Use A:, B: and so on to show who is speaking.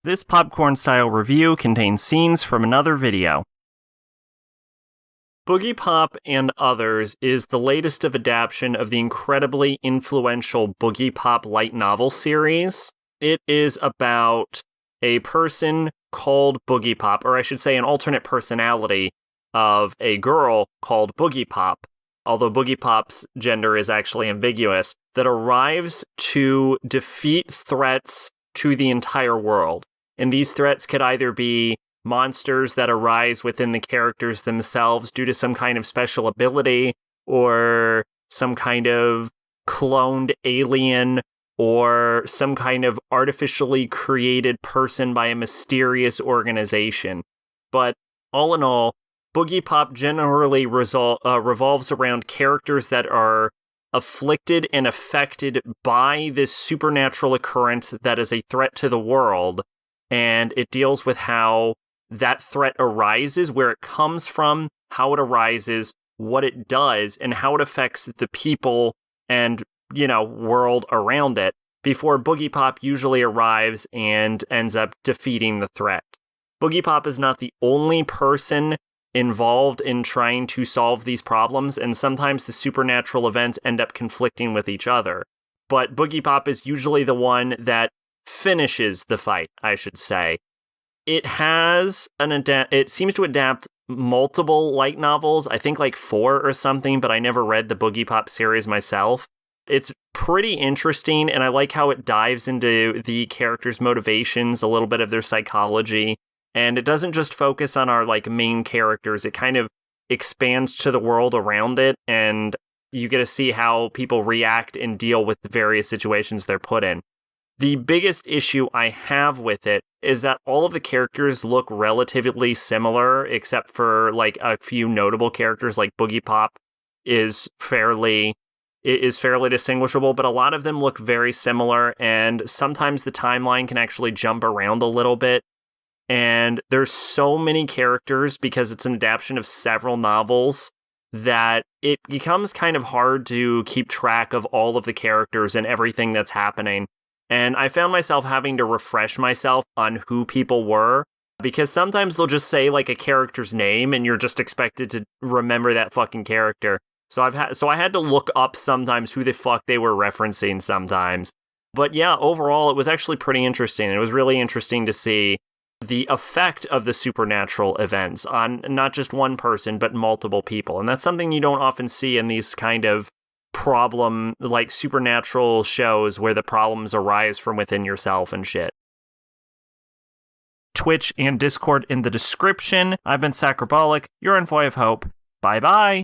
A: This popcorn-style review contains scenes from another video. Boogiepop and Others is the latest adaptation of the incredibly influential Boogiepop light novel series. It is about a person called Boogiepop, or I should say an alternate personality of a girl called Boogiepop, although Boogiepop's gender is actually ambiguous, that arrives to defeat threats to the entire world. And these threats could either be monsters that arise within the characters themselves due to some kind of special ability, or some kind of cloned alien, or some kind of artificially created person by a mysterious organization. But all in all, Boogiepop generally revolves around characters that are afflicted and affected by this supernatural occurrence that is a threat to the world, and it deals with how that threat arises, where it comes from, how it arises, what it does, and how it affects the people and, world around it, before Boogiepop usually arrives and ends up defeating the threat. Boogiepop is not the only person involved in trying to solve these problems, and sometimes the supernatural events end up conflicting with each other. But Boogiepop is usually the one that finishes the fight, I should say. It has it seems to adapt multiple light novels, I think like 4 or something, but I never read the Boogiepop series myself. It's pretty interesting, and I like how it dives into the characters' motivations, a little bit of their psychology, and it doesn't just focus on our main characters. It kind of expands to the world around it, and you get to see how people react and deal with the various situations they're put in. The biggest issue I have with it is that all of the characters look relatively similar, except for a few notable characters. Like Boogiepop is fairly distinguishable, but a lot of them look very similar, and sometimes the timeline can actually jump around a little bit. And there's so many characters because it's an adaptation of several novels that it becomes kind of hard to keep track of all of the characters and everything that's happening. And I found myself having to refresh myself on who people were, because sometimes they'll just say a character's name and you're just expected to remember that fucking character. So I had to look up sometimes who the fuck they were referencing sometimes. But yeah, overall it was actually pretty interesting. It was really interesting to see the effect of the supernatural events on not just one person, but multiple people. And that's something you don't often see in these kind of supernatural shows where the problems arise from within yourself and shit. Twitch and Discord in the description. I've been Sacrobolic, your envoy of hope. Bye-bye!